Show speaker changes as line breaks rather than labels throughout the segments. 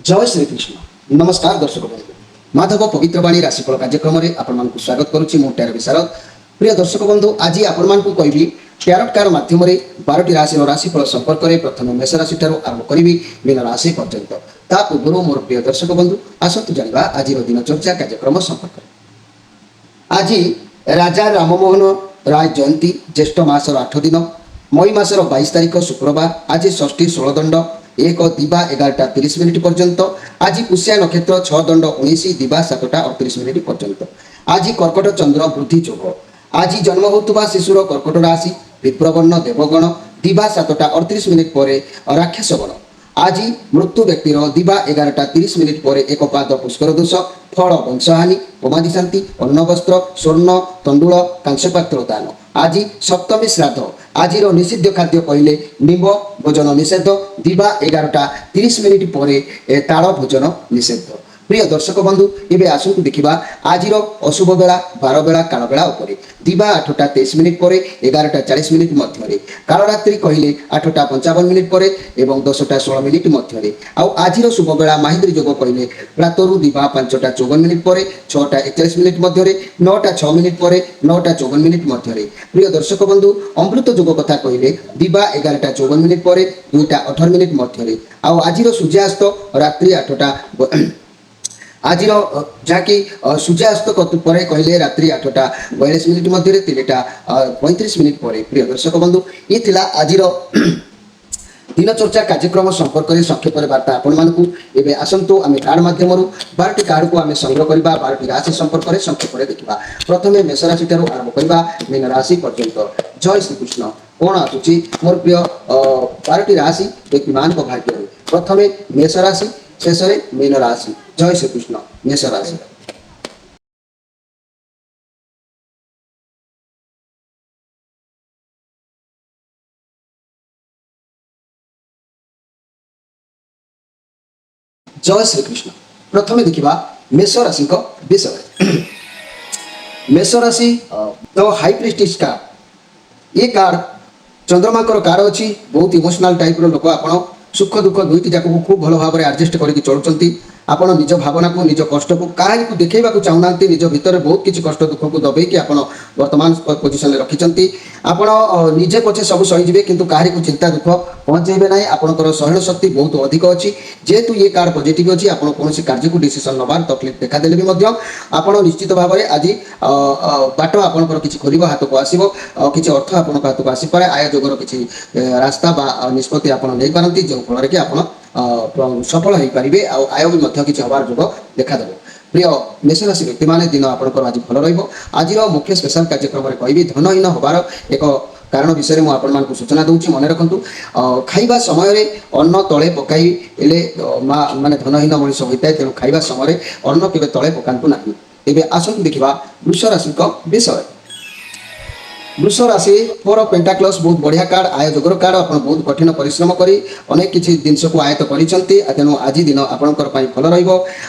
जय श्री कृष्ण नमस्कार दर्शक बंधु माधव पवित्र बाणी राशिफल कार्यक्रम में आपण स्वागत करुच्ची मु टैरो विशारद प्रिय दर्शक बंधु आज आपण कहबी टैरोट कार माध्यम 12टी राशि राशिफल संपर्क में प्रथम मेष राशि आरंभ करी मीन राशि पर्यंत ता पूर्व मोर प्रिय दर्शक बंधु आसतु जानिबा आज दिन चर्चा कार्यक्रम संपर्क। आज राजा राममोहन राय जयंती ज्येष्ठ मासर 8 दिन मई मासर 22 तारिख शुक्रवार आज षष्ठी 16 दंड एक दिवा 11:30 पर्यंत आज पुष्या नक्षत्र 6 दंड 19 दिवा 7:38 पर्यंत आज कर्कट चंद्र वृद्धि योग आज जन्म होता शिशुर कर्कट राशि विप्रवर्ण देवगण दिवा 7:38 पर राक्षस गण आज मृत्यु व्यक्तिर दिवा 11:30 पर एक पाद पुष्कर दोष फल वंशहानि होमादि शांति अन्न वस्त्र स्वर्ण तंडुल कांस्यपात्र दान आज सप्तमी श्राद्ध आज निषिद्ध खाद्य कहले निम्ब भोजन निषेध दिवा 11:30 पर ताड़ भोजन निषेध। प्रिय दर्शक बंधु एवं आसतु देखा आज अशुभ बेला 12 बेला काल बेला दिवा 8:23 पर 11:40 मध्य कालरात्रि कहले 8:55 पर एवं 10:16 मध्य आज शुभ बेला माहिंद्री योग कहले प्रातरु दिवा 5:54 पर 6:41 मध्य 9:06 पर 9:54 मध्य। प्रिय दर्शक बंधु अमृत योग कथा कहले दिवा 11:54 पर 2:18 मध्य आज सूर्यास्त रात्रि 8 आज जहाँकि सूर्यास्त पर कहले रात्रि 8:42 मध्य 3:35 पर। प्रिय दर्शक बंधु ये थिला आज दिन चर्चा कार्यक्रम संपर्क में संक्षेप वार्ता आपण आसतु आम कार्ड मध्यम 12टी कार्ड को आम संग्रह करवा 12टी राशि संपर्क में संक्षेप में देखा। प्रथम मेष राशि आरंभ करवा मीन राशि पर्यंत। जय श्री कृष्ण कौन आसूची मोर प्रिय 12टी राशि व्यक्ति मान भाग्य प्रथम मेष राशि शेष मीन राशि। जय श्री कृष्ण मेष राशि जय श्री कृष्ण प्रथम देखा मेष राशि विषय मेष राशि द हाई प्रिस्टिस कार्ड ये कार्ड चंद्रमा कार्ड अच्छी बहुत इमोशनल टाइप लोक आप सुख दुख दुईटी जाक खूब भल भाव में आडजस्ट करके चलुँच आपण निज भावना को निज कष्ट को क्या देखा चाहूना निज भितर बहुत किसी कष्ट दुख को दबेकी आप वर्तमान पोजिशन में रखिंट आपण निजे पचे सब सहीजे किंतु कहारी को चिंता दुख पहुँचे ना आपंकर सहन शक्ति बहुत अधिक अच्छी जेहेतु ये कार्ड पॉजिटिव अच्छी आप कौन कार्य को डिसीजन नबार तकलीफ देखादेले भी आप निश्चित भाव में आज बाट आपंकर किसी खोल हाथ को आसो किसी अर्थ आपण हाथ को आसपे आय जोगर किसी रास्ता निष्पत्ति आप नहीं पारती जो फल कि आप सफल हो पारे आय भी किसी हबार जोग देखादेव। प्रिय मेष राशि व्यक्ति मैंने दिन आपंकर आज भल आज मुख्य स्पेशल कार्यक्रम में कहि धनहीन हबार एक कारण विषय में आपण सूचना दूसरी मन रखु खाइबा समय अन्न तले पकईले माने धनहीन मनीष होता है तेणु खाइबा समय अन्न केवे तले पकातु ना। एवं आसतु देखा वृष राशि विषय वृष राशि फोर ऑफ पेंटाक्लस बहुत बढ़िया कार्ड आय जोगर कार्ड आप बहुत कठिन परिश्रम करी अनेक किसी जिनस को आयत करें तेणु आज दिन आपंकर भल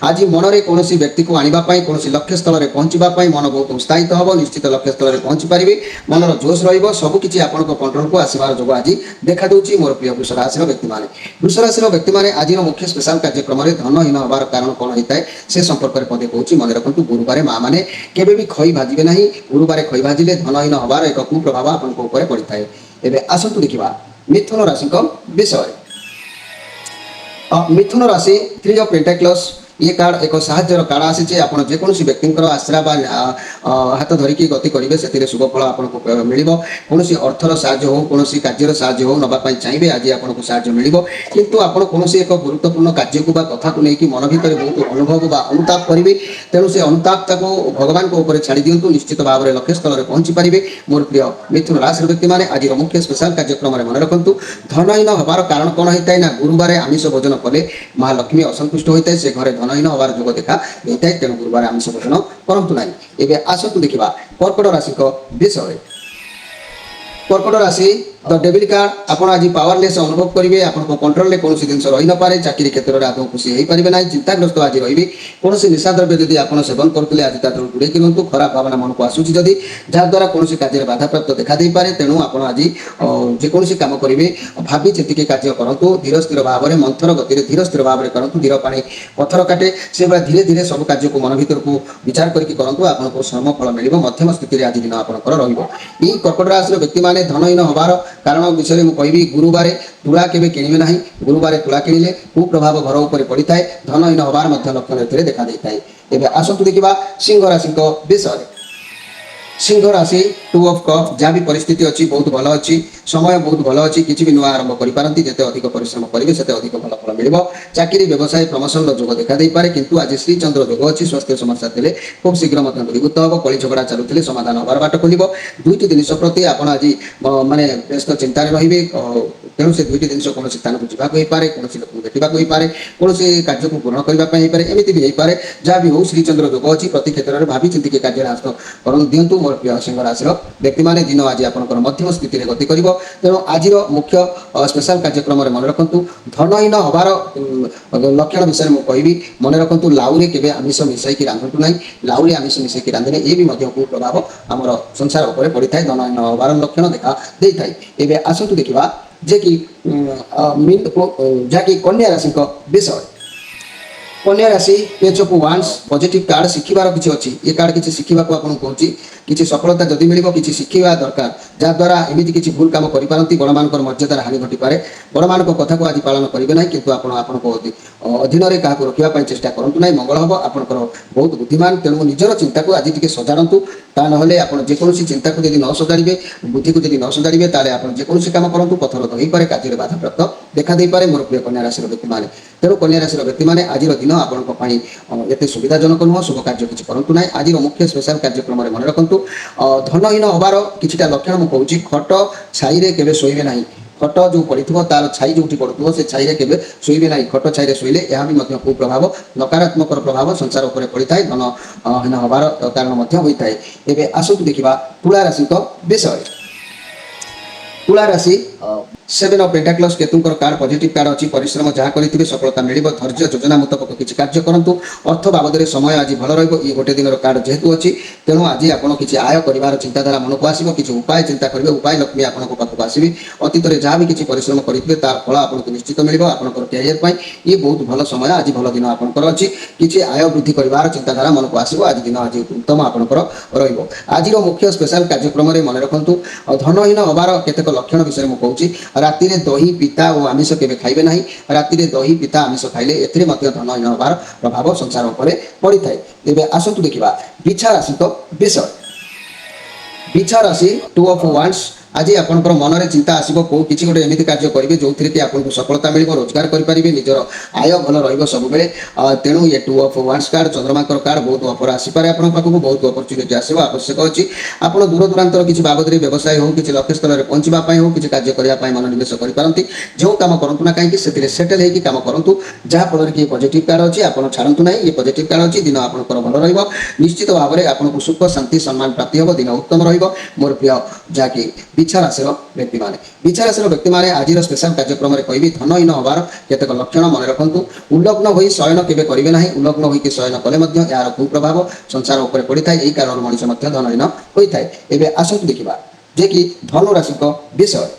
आज मन में कौन व्यक्ति को आने कौन लक्ष्य स्थल में पहुँचापी मन बहुत उत्साहित हम निश्चित लक्ष्य स्थल में पहुँची पारे मनर जोश रबुकिछ आप कंट्रोल को आसबार जो आज देखा दूसरी मोर प्रिय वृष राशि व्यक्ति मैंने वृष राशि व्यक्ति मैंने आज मुख्य स्पेशल कार्यक्रम में धनहीन हबार कारण कौन होता है से संपर्क में पदे कहूँ मन रखु गुरुवार माँ मैंने केवे भी खई भाजबे ना गुरुवार खई भाजिले धनहीन हबार एक कुप्रभाव आपको पड़ी था। एवं आसतु देखा मिथुन राशि विषय मिथुन राशि 3 ऑफ पेंटाक्लस ये कार्ड एक साहाଯ୍यर कार्ड आसी आप जेकोसी व्यक्ति आश्रा हाथ धरिकी गति करेंगे से शुभ फल आपको मिल कौन अर्थर साहय हो कौन कार्यर साहय हो नापी चाहिए आज आपको साहय मिल किंतु आप कौन एक गुरुत्वपूर्ण कार्य को कथा को लेकिन मन भर बहुत अनुभव अनुताप करेंगे तेणु से अनुतापता को भगवान को ऊपर छाड़ी दिंतु निश्चित भाव में लक्ष्य स्थल में पहुँची पारे। मोर प्रिय मिथुन राशि व्यक्ति मैंने आज मुख्य स्पेशल कार्यक्रम में मन रखु धनहीन हबार कारण कौन होता है ना गुरुवार आमिष भोजन कले महालक्ष्मी असंतुष्ट होता है से घरे धनहीन हबार जोग देखा देता है तेणु गुरुवार आमिष भोजन करतु ना। एवं आसतु देखा कर्कट राशि विषय कर्कट राशि द डेविल कार्ड आपण आज पावरलेस अनुभव करेंगे आपण कंट्रोल में कौन जिन रही न पारे चाकरी क्षेत्र में आदौ खुशी हो पारे ना चिंताग्रस्त आज रही कौन निशा द्रव्य जब आप सेवन करते आज दूर दूरे रुहतु खराब भावना मन को आसूँ जदि जहाद्वारा कौन कार्य बाधाप्राप्त देखा दे पारे तेणु आप आज जेकोसी काम करेंगे भावी चिंतिके कार्य करूँ धीर स्थिर भाव में मंथर गति धीर स्थिर भाव में करूँ धीर पानी पत्थर काटे से भाई धीरे धीरे सब कार्य को मन भर को विचार करके करूँ आपको श्रम फल मिल मध्यम स्थिति आज दिन आपंकर रही कर्कट राशि व्यक्ति मैंने धनहीन हबार कारण विषय मुझे कहि गुरुवार तुला केवे किणवे ना गुरुवार तुला किणिले कुप्रभाव घर उपर पड़ी था धनहीन हबार लक्षण ए देखा देता है एवं आसतु देखा सिंह राशि विषय सिंह राशि 2 ऑफ कप जहाँ भी परिस्थिति अच्छी बहुत भल अच्छी समय बहुत भल अच्छी किसी भी नुआ आरंभ करपारती जिते अधिक परिश्रम करेंगे से अधिक भल फल मिल चाकरी व्यवसाय प्रमोशन जोग देखा दे पारे किंतु आज श्रीचंद्र जोग अच्छी स्वास्थ्य समस्या थे खूब शीघ्र दूरीभूत हम कली झगड़ा चलुते समाधान हबार बाट खोल दुईट जिन प्रति आप आज मानने व्यस्त चिंतार रे तेणु से दुईट जिन कौन स्थान को जावाक पारे कौन लोक भेटाक पारे कौन कार्य को पूर्ण करने एमती भी हो पारे जहाँ भी हो श्रीचंद्र जोग अच्छी प्रति क्षेत्र में भावी चिंतिके कार्य हाथ कर दिंतु मोर प्रिय सिंह राशि व्यक्ति मैंने दिन आज आपंकर मध्यम स्थिति में गति कर तेणु आज मुख्य स्पेशल कार्यक्रम मन रखु धनहीन हबार लक्षण विषय मुझे कहि मन रखु लाउरे केवे आमिष मिसाई रांधतु ना लाउरे आमिष मिसाई रांधिले ये भी कुप्रभाव आम संसार उपर पड़ी था धनहीन हबार लक्षण देखा दे था एवं आसतु देखा जे कि जहाँकि कन्या राशि विषय कन्या राशि पेज ऑफ वांस पॉजिटिव कार्ड शिखिबार किसी अच्छी ये कार्ड किसी शिखा को आपको कहूँ किसी सफलता जदि मिल किसी शिखा दरकार जहाद्वारा एमती किसी भूल काम करपारती बड़ मान मर्यादार हानि घटीपे बड़ मान कथा को आज पालन करेंगे ना कि अधीन में क्या रखापी चेष्टा करूँ ना मंगल हम आपंकर बहुत बुद्धिमान तेणु निजर चिंता को आज टी सजाड़ू ता ना आप जेकोसी चिंता को जब न सजाड़े बुद्धि को जब न सजाड़े आप जेकोसी काम करूँ पथर तो हो पाए कार्य बाधाप्राप्त देखा दे पारे मोर प्रिय कन्या राशि व्यक्ति मैंने तेणु कन्या राशि व्यक्ति मैंने आज दिन आपंपाई एत सुविधाजनक नुह शुभ कार्य किसी करूँ ना आज मुख्य स्पेशल कार्यक्रम मन रखु धनहीन हबार किसी लक्षण मुझे कहूँ खट छाई केवे शोबे ना खट जो पड़ी तार छाई जो पड़ू से छाई केवे शोबे ना खट छाई शोले यह भी कुप्रभाव नकारात्मक प्रभाव संसार उपर पड़ी था धनहीन हबार कारण होता है एवं आसतु देखा तुला राशि विषय तुला राशि 7 ऑफ पेंटाक्लस केतुंकर कार्ड पॉजिटिव कार्ड अच्छी परिश्रम जहाँ करेंगे सफलता मिल धैर्य योजना मुताबक किसी कार्य करूँ अर्थ बाबद समय आज भल रही गोटे दिन कार्ड जेहेतु अच्छी तेणु आज आप किसी आय कर चिंताधारा मन को आसो किसी उपाय चिंता करेंगे उपाय लक्ष्मी आपको पाखक आसवे अतीत में जहाँ भी किसी परिश्रम करेंगे तार फल आपको निश्चित मिल आपंकर कैरियर ये बहुत भल समय आज भल दिन आपंकर अच्छी किसी आय वृद्धि कर चिंताधारा मन को आसो आज दिन आज उत्तम आपंकर आज मुख्य स्पेशल कार्यक्रम मन रखु धनहीन हबार केतेक लक्षण विषय मुझे कहूँ राति दही पिता और आमिष केवे खाइबे नहीं राति दही पिता आमिष खाइले एथिरे मध्य धनहीन हबार प्रभाव संसार उपर पड़ी था एवं आसतु देखा बिछा राशि विषय बिछा राशि 2 ऑफ वांस आज आपंकर मन में चिंता आसो कौ कि गोटे एमती कार्य करेंगे जो थी कि आपको सफलता मिल रोजगार करेंगे निजर आय भल रब तेणु ये 2 ऑफ वांस कार्ड चंद्रमा कार्ड बहुत ऑफर आसपे आप बहुत अपरच्युनिटी आसो आवश्यक अच्छी आप दूर दूरांतर किसी बाबद व्यवसाय हो किसी लक्ष्य स्थल में पहुँचापी हो किसी कार्य करने मनोनिवेश करपारती जो कम करूँ ना कहीं सेटल होकर कम करूँ जहाँफल कि पॉजिटिव कार्ड अच्छी आप छाड़ू ना ये पॉजिटिव कार्ड अच्छी दिन आपंकर भल निश्चित भाव में आपको सुख शांति सम्मान प्राप्ति हम दिन उत्तम रोर प्रिय जहाँकि बिछा राशि व्यक्ति मैंने बिछा राशि व्यक्ति मैंने आज स्पेशल कार्यक्रम में कहि धनहीन हबार केतेक लक्षण मन रखु उल्लग्न हो शयन केवे करेंगे ना उल्लग्न होकर शयन कले यार कुप्रभाव संसार उपर पड़ी था यही कारण मनुष्य धनहीन होता है एवं आसतु देखा जे कि धनु राशि विषय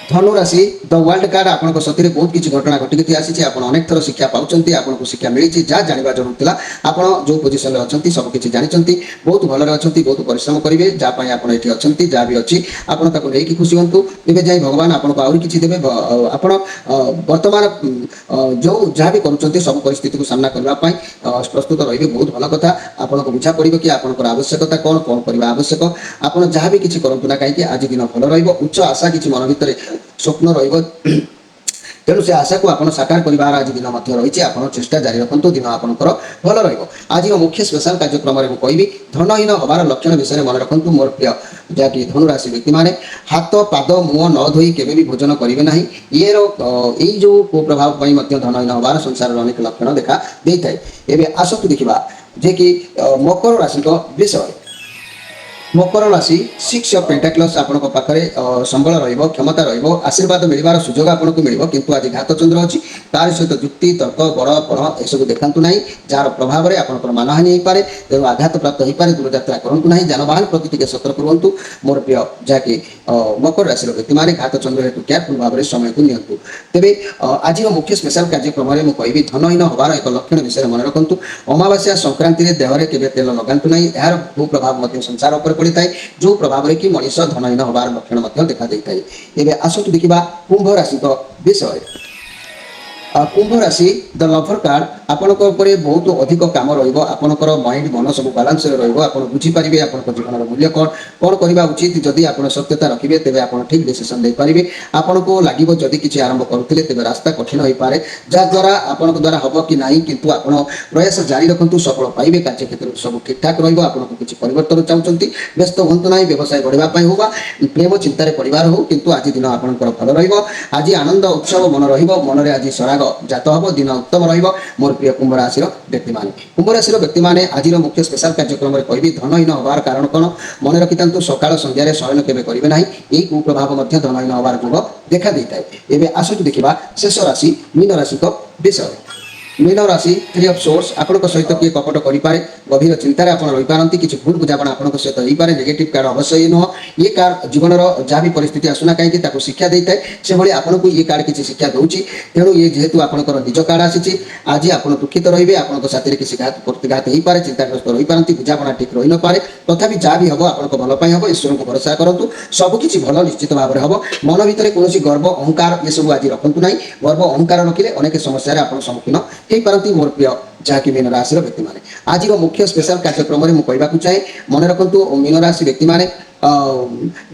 धनु राशि द वर्ल्ड कार्ड आपको सतरे बहुत किसी घटना घटिकी आसी आप अनेक थर शिक्षा पाँच आपको शिक्षा मिली जहाँ जानवा जरूर था आप जो पोजिशन में अच्छा सबकि जानते बहुत भल अच्छा बहुत परिश्रम करेंगे जहाँपाई आप अच्छी जहाँ भी अच्छी आपको लेकिन खुशी हूँ तेज जाए भगवान आपको आहरी किसी देवे आप बर्तमान जो जहाँ भी करुँच सब परिस्थिति को सामना करने प्रस्तुत रही बहुत भल कथा आपको बुझा पड़ो कि आपंकर आवश्यकता कौन कौन करवा आवश्यक आप जहाँ भी किसी करूँ ना कहीं आज दिन भल रुच्च आशा किसी मन भर स्वप्न रही तेणु से आशा को आप साकार कर आज दिन रही आप चेष्टा जारी रखु दिन आपंकर भल आज मुख्य स्पेशल कार्यक्रम में कहि धनहीन हबार लक्षण विषय मन रखु मोर प्रिय जहाँकि धनुराशि व्यक्ति मैंने हाथ पाद मुह न धोई केवे भी भोजन करेंगे ना ये जो कुप्रभाव धनहीन हबार संसार अनेक लक्षण देखा देता है एवं आसतु देखा जे कि मकर राशि विषय मकर राशि 6 ऑफ पेंटाक्लस आपनको पाखरे संबल रहिबो क्षमता रहिबो आशीर्वाद मिलबार सुजोग आपनको मिलिबो किंतु आज घात चंद्र अछि तार सहित जुक्ति तर्क बड़ पढ़ ए सब देखंतु नाही जार प्रभाव रे आपनकर मानहानि होई पारे तेणु आघात प्राप्त होई पारे दूर यात्रा करंतु नाही जानवाहन प्रति टिके सतर्क रहंतु मोर प्रिय जाके मकर राशि व्यक्ति माने घात चंद्र हेतु केयरफुल भाव रे समय को नियंतु तेबे आज मुख्य स्पेशल कार्यक्रम रे मु कहबी धनहीन होबार एक लक्षण विषय मन रखंतु अमावास्या संक्रांति रे देहरे केबे तेल लगांतु नाही यार भू प्रभाव मध्य संसार ऊपर पड़ी थाए जो प्रभाव रे कि मनीष धनहीन होबार लक्षण मध्य देखा देइथाय एबे आसंतु देखिबा कुंभ राशि को विषय कुंभ राशि द लवर कार्ड आपनक ऊपर बहुत अधिक काम रहिबो आपनकर माइंड मन सब बैलेंस रे रहिबो आपन बुझी परिबे आपनक जीवन मूल्य कोन करबा उचित जदि आपन सत्यता रखिबे तेबे आपन ठीक डिसीजन दे परिबे आपनको लागिबो जदि किछि आरंभ करूथिले तेबे रास्ता कठिन होई पारे जा द्वारा आपनक द्वारा हबो कि नाही किंतु आपन प्रयास जारी रखंतु सफल पाइबे कार्य क्षेत्र सब ठीक ठाक रहिबो आपनको किछि परिवर्तन चाहउचंती व्यस्त होंतु नाही व्यवसाय बढ़िबा पई होबा प्रेम चिंता रे परिवार हो किंतु आज दिन आपनकर भल रहिबो आज आनंद उत्सव मन रहिबो मन रे आज सराग जात हबो दिन उत्तम रहिबो मोर प्रिय कुंभ राशि व्यक्ति माने आज मुख्य स्पेशल कार्यक्रम रे कहबी धनहीन होबार कारण कोन मन रखितांतु सकाळ संध्या रे शयन केबे करिवे नाही एई कुप्रभाव मध्य धनहीन होबार गुण देखा देइताय एबे आसुतु देखिबा शेष राशि मीन राशि को विषय मीन राशि 3 ऑफ सोर्स आपनक सहित किए कपट करि पारे गभीर चिंता रे आपण रहि पारंती किछि भूल बुझापना आपनक सहित होई पारे नेगेटिव कार्ड अवश्य न ये कार्ड जीवन रो जाबी परिस्थिति आसुना काहे कि ताको शिक्षा देइताय से भली आपनकु ये कार्ड किछि शिक्षा दउची तेणु ये जेहेतु आपनकर निज कार्ड आसीची आज आपण दुखित रहिबे आपनक साथी रे किछि घात प्रतिघात होई पारे चिंताग्रस्त रहि पारंती बुझापना ठीक रहि न पारे तथापि जा भी हबो आपनक भल पई हबो ईश्वर को भरोसा करंतु सब किछि भल निश्चित भाव रे हबो मन भितरे कोनोसी गर्व अहंकार ये सब आज रखंतु नाही गर्व अहंकार रखिले अनेक समस्या रे आपण सम्मुखीन हेई पारंती मोर प्रिय जहाँकि मीन राशि व्यक्ति माने आज मुख्य स्पेशल कार्यक्रम में मुझे चाहे मन रखु मीन राशि व्यक्ति माने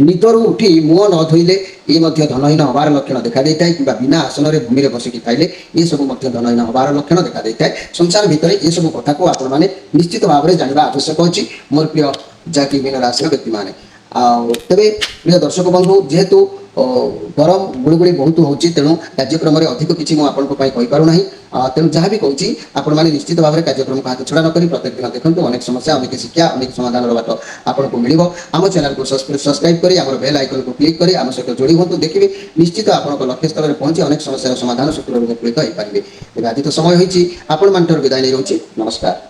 निदरू उठी मुह न धोइले ये धनहीन हबार लक्षण देखा देता है कि बिना आसन में भूमि में बसिकी खाइले ये सब धनहीन हबार लक्षण देखा देता है संसार भितर ये सब कथा को आपण मैंने निश्चित भाव में जानवा आवश्यक अच्छी मोर प्रिय जहाँकि मीन राशि व्यक्ति माने तेरे प्रिय दर्शक बंधु जेहेतु गरम गुड़गुड़ी बहुत होची तेणु कार्यक्रम में अधिक किसी मुझे तेणु जहाँ भी कहूँ आपण मैंने निश्चित भाव में कार्यक्रम को हाथ छड़ा न करी प्रत्येक दिन देखते अनेक समस्या अनेक शिक्षा अनेक समाधान बाट आपको मिल आम चैनल को सब्सक्राइब करी आम बेल आइकन को क्लिक करी आम सहित जोड़ी हूँ देखिए निश्चित आपको लक्ष्य स्थल में पहुंची अनेक समस्या समाधान सूत्र उपकृत हो पारे आज तो समय होती आपण मान विदाय नहीं रोचे नमस्कार।